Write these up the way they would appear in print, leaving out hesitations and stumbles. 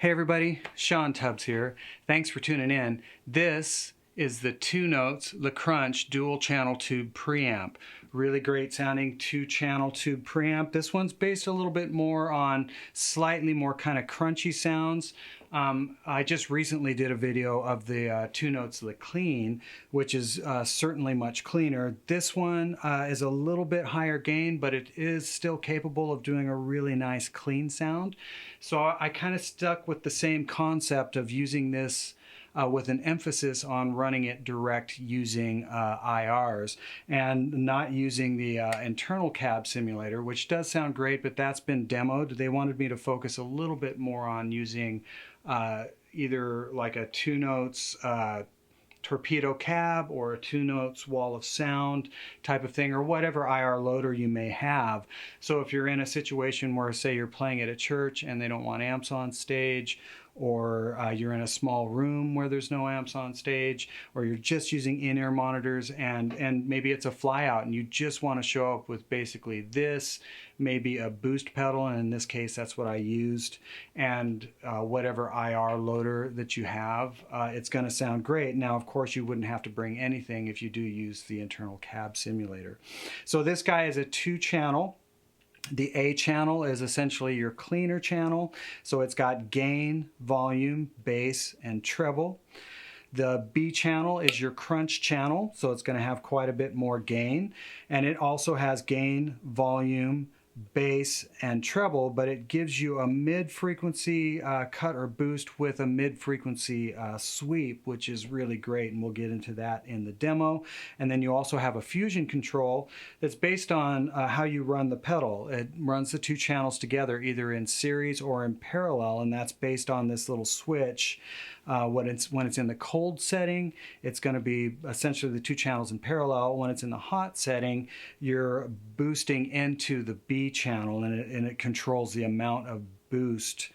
Hey everybody, Shawn Tubbs here. Thanks for tuning in. This is the 2 Notes Le Crunch dual channel tube preamp. Really great sounding 2-channel tube preamp. This one's based a little bit more on slightly more kind of crunchy sounds. I just recently did a video of the 2 Notes Le Clean, which is certainly much cleaner. This one is a little bit higher gain, but it is still capable of doing a really nice clean sound. So I kind of stuck with the same concept of using this with an emphasis on running it direct using IRs and not using the internal cab simulator, which does sound great, but that's been demoed. They wanted me to focus a little bit more on using either like a 2 Notes torpedo cab or a 2 Notes wall of sound type of thing, or whatever IR loader you may have. So if you're in a situation where, say, you're playing at a church and they don't want amps on stage, or you're in a small room where there's no amps on stage, or you're just using in-ear monitors and maybe it's a fly out and you just want to show up with basically this, maybe a boost pedal, and in this case that's what I used, and whatever IR loader that you have, it's going to sound great. Now of course you wouldn't have to bring anything if you do use the internal cab simulator. So this guy is a 2-channel. The A channel is essentially your cleaner channel, so it's got gain, volume, bass, and treble. The B channel is your crunch channel, so it's going to have quite a bit more gain, and it also has gain, volume, bass, and treble, but it gives you a mid-frequency cut or boost with a mid-frequency sweep, which is really great, and we'll get into that in the demo. And then you also have a fusion control that's based on how you run the pedal. It runs the 2 channels together either in series or in parallel, and that's based on this little switch. When it's in the cold setting, it's going to be essentially the 2 channels in parallel. When it's in the hot setting, you're boosting into the B channel, and it controls the amount of boost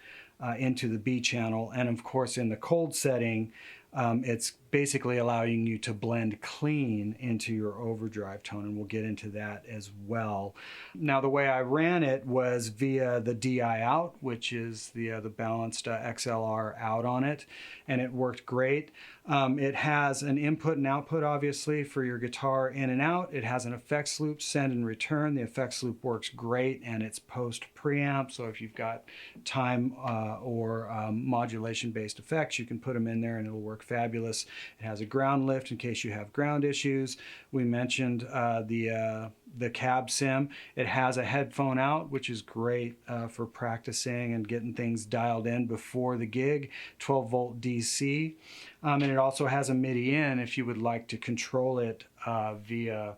into the B channel. And of course, in the cold setting, it's basically allowing you to blend clean into your overdrive tone, and we'll get into that as well. Now, the way I ran it was via the DI out, which is the balanced XLR out on it, and it worked great. It has an input and output, obviously, for your guitar in and out. It has an effects loop, send and return. The effects loop works great, and it's post preamp, so if you've got time or modulation-based effects, you can put them in there and it'll work fabulous. It has a ground lift in case you have ground issues. We mentioned the cab sim. It has a headphone out, which is great for practicing and getting things dialed in before the gig, 12-volt DC. And it also has a MIDI in if you would like to control it via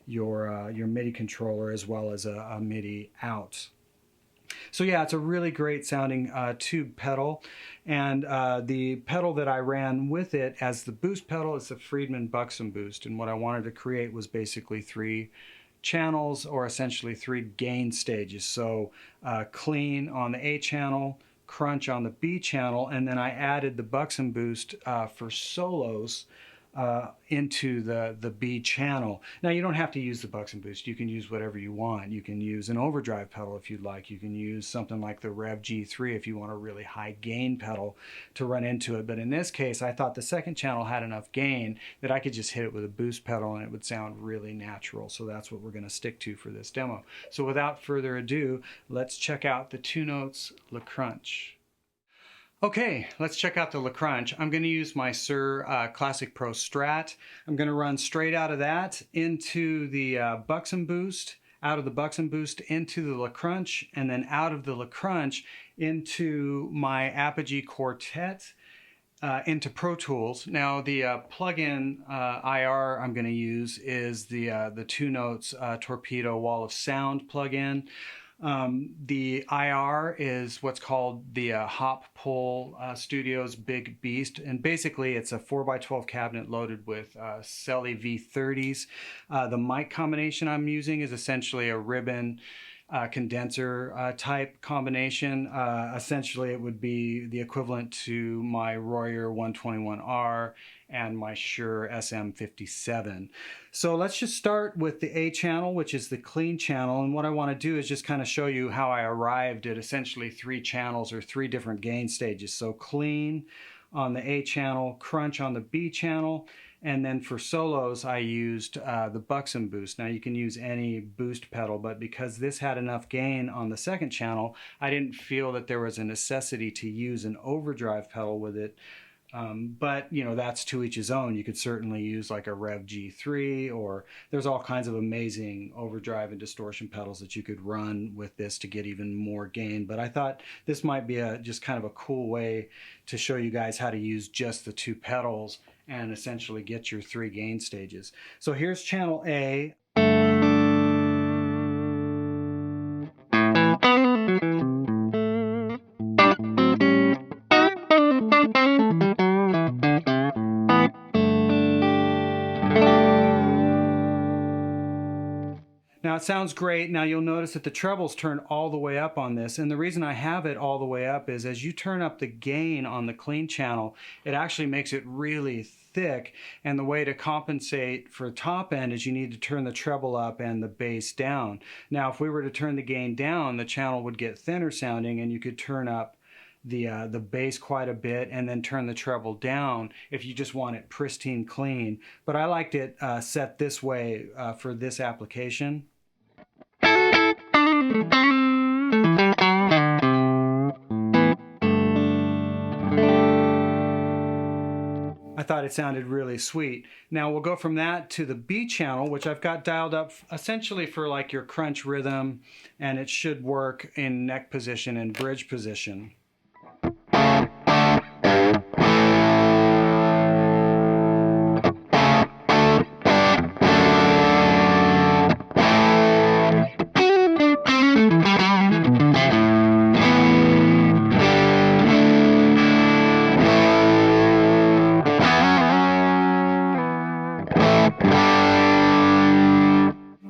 your MIDI controller, as well as a MIDI out. So yeah, it's a really great sounding tube pedal, and the pedal that I ran with it as the boost pedal is the Friedman Buxom Boost, and what I wanted to create was basically 3 channels, or essentially 3 gain stages. So clean on the A channel, crunch on the B channel, and then I added the Buxom Boost for solos into the B channel. Now you don't have to use the Buxom Boost. You can use whatever you want. You can use an overdrive pedal if you'd like. You can use something like the Rev G3 if you want a really high gain pedal to run into it. But in this case, I thought the 2nd channel had enough gain that I could just hit it with a boost pedal and it would sound really natural. So that's what we're going to stick to for this demo. So without further ado, let's check out the 2 Notes Le Crunch. Okay, let's check out the Le Crunch. I'm going to use my Suhr Classic Pro Strat. I'm going to run straight out of that into the Buxom Boost, out of the Buxom Boost into the Le Crunch, and then out of the Le Crunch into my Apogee Quartet, into Pro Tools. Now the plug-in IR I'm going to use is the 2 Notes Torpedo Wall of Sound plug-in. The IR is what's called the Hop Pull Studios Big Beast, and basically it's a 4x12 cabinet loaded with Celly V30s. The mic combination I'm using is essentially a ribbon condenser type combination. Essentially, it would be the equivalent to my Royer 121R and my Shure SM57. So let's just start with the A channel, which is the clean channel. And what I want to do is just kind of show you how I arrived at essentially 3 channels or 3 different gain stages. So clean on the A channel, crunch on the B channel, and then for solos I used the Buxom boost. Now you can use any boost pedal, but because this had enough gain on the second channel, I didn't feel that there was a necessity to use an overdrive pedal with it. But you know, that's to each his own. You could certainly use like a Rev G3, or there's all kinds of amazing overdrive and distortion pedals that you could run with this to get even more gain. But I thought this might be just kind of a cool way to show you guys how to use just the 2 pedals and essentially get your 3 gain stages. So here's channel A. Now it sounds great. Now you'll notice that the trebles turn all the way up on this, and the reason I have it all the way up is as you turn up the gain on the clean channel, it actually makes it really thick, and the way to compensate for top end is you need to turn the treble up and the bass down. Now if we were to turn the gain down, the channel would get thinner sounding, and you could turn up the bass quite a bit and then turn the treble down if you just want it pristine clean. But I liked it set this way for this application. I thought it sounded really sweet. Now we'll go from that to the B channel, which I've got dialed up essentially for like your crunch rhythm, and it should work in neck position and bridge position.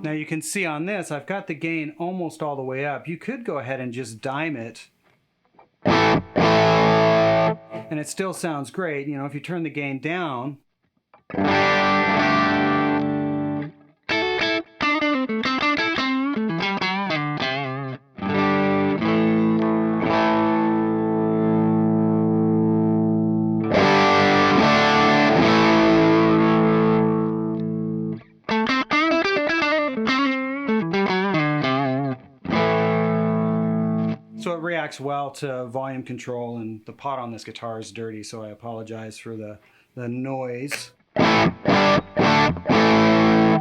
Now you can see on this, I've got the gain almost all the way up. You could go ahead and just dime it, and it still sounds great. You know, if you turn the gain down, so it reacts well to volume control, and the pot on this guitar is dirty, so I apologize for the noise.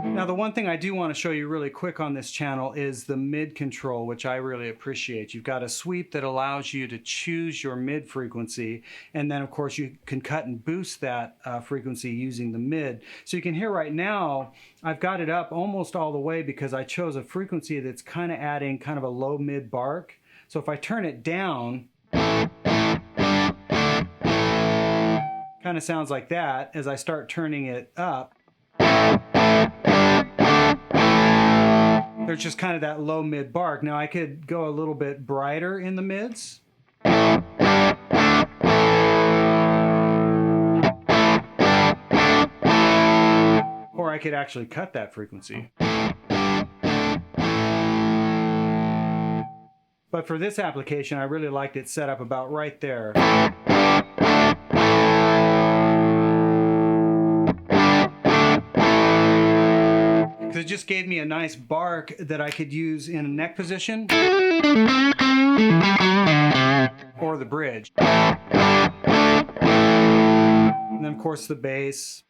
Now the one thing I do want to show you really quick on this channel is the mid control, which I really appreciate. You've got a sweep that allows you to choose your mid frequency, and then of course you can cut and boost that frequency using the mid. So you can hear right now I've got it up almost all the way because I chose a frequency that's kind of adding kind of a low mid bark. So if I turn it down, kind of sounds like that. As I start turning it up, there's just kind of that low mid bark. Now I could go a little bit brighter in the mids. Or I could actually cut that frequency. But for this application, I really liked it set up about right there. Because it just gave me a nice bark that I could use in a neck position or the bridge. And then of course the bass.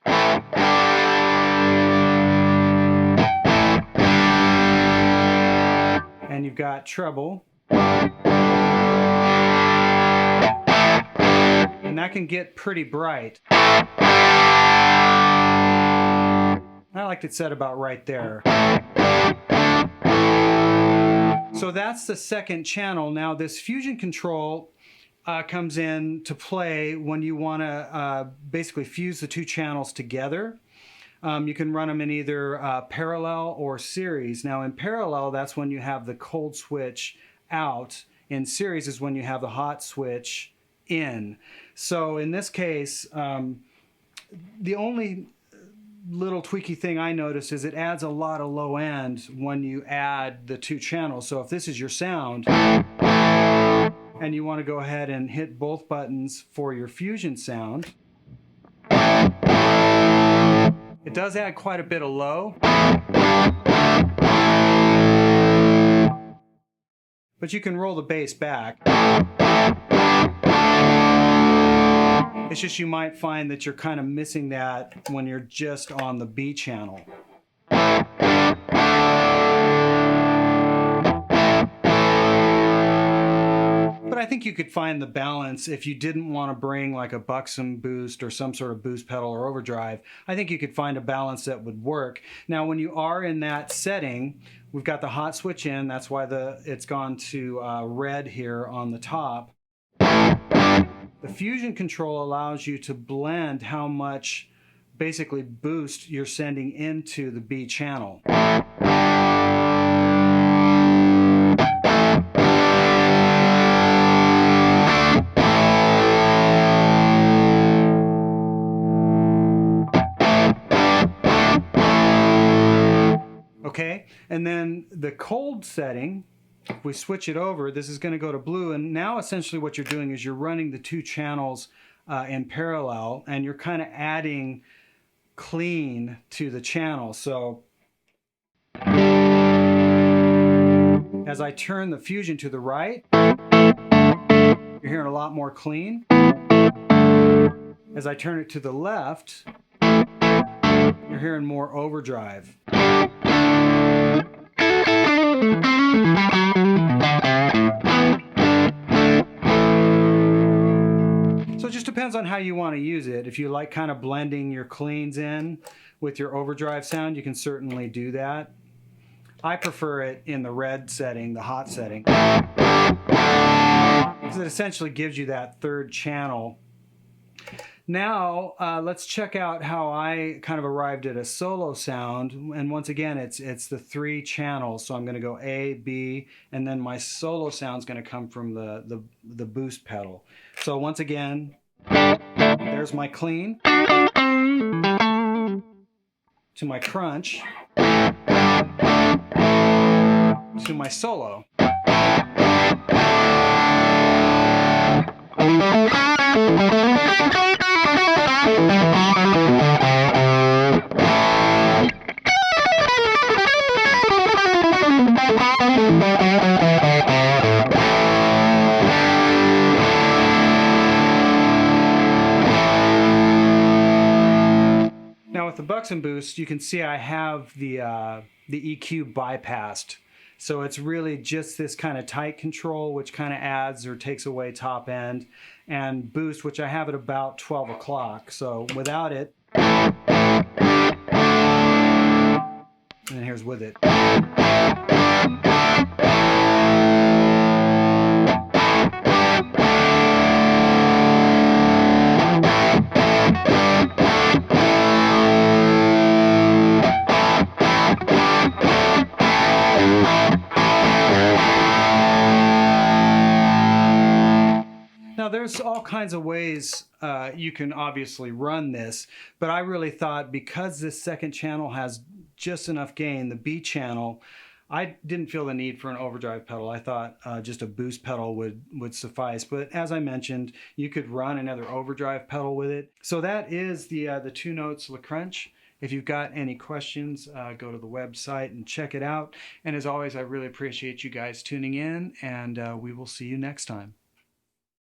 And you've got treble. And that can get pretty bright. I liked it set about right there. So that's the second channel. Now this fusion control comes in to play when you want to basically fuse the 2 channels together. You can run them in either parallel or series. Now in parallel, that's when you have the cold switch out. In series is when you have the hot switch in. So in this case, the only little tweaky thing I noticed is it adds a lot of low end when you add the two channels. So if this is your sound and you want to go ahead and hit both buttons for your fusion sound, it does add quite a bit of low, but you can roll the bass back. It's just you might find that you're kind of missing that when you're just on the B channel. But I think you could find the balance if you didn't want to bring like a Buxom boost or some sort of boost pedal or overdrive. I think you could find a balance that would work. Now when you are in that setting, we've got the hot switch in. That's why it's gone to red here on the top. The fusion control allows you to blend how much basically boost you're sending into the B channel. Okay, and then the cold setting, if we switch it over, this is going to go to blue, and now essentially what you're doing is you're running the two channels in parallel, and you're kind of adding clean to the channel. So as I turn the fusion to the right, you're hearing a lot more clean. As I turn it to the left, you're hearing more overdrive. So it just depends on how you want to use it. If you like kind of blending your cleans in with your overdrive sound, you can certainly do that. I prefer it in the red setting, the hot setting, because it essentially gives you that third channel. Now let's check out how I kind of arrived at a solo sound. And once again, it's the three channels. So I'm going to go A, B, and then my solo sound is going to come from the boost pedal. So once again, there's my clean to my crunch to my solo. Now with the Buxom boost, you can see I have the EQ bypassed. So it's really just this kind of tight control, which kind of adds or takes away top end, and boost, which I have at about 12 o'clock. So without it, and here's with it. Now there's all kinds of ways you can obviously run this, but I really thought because this second channel has just enough gain, the B channel, I didn't feel the need for an overdrive pedal. I thought just a boost pedal would suffice. But as I mentioned, you could run another overdrive pedal with it. So that is the Two Notes LaCrunch. If you've got any questions, go to the website and check it out. And as always, I really appreciate you guys tuning in, and we will see you next time.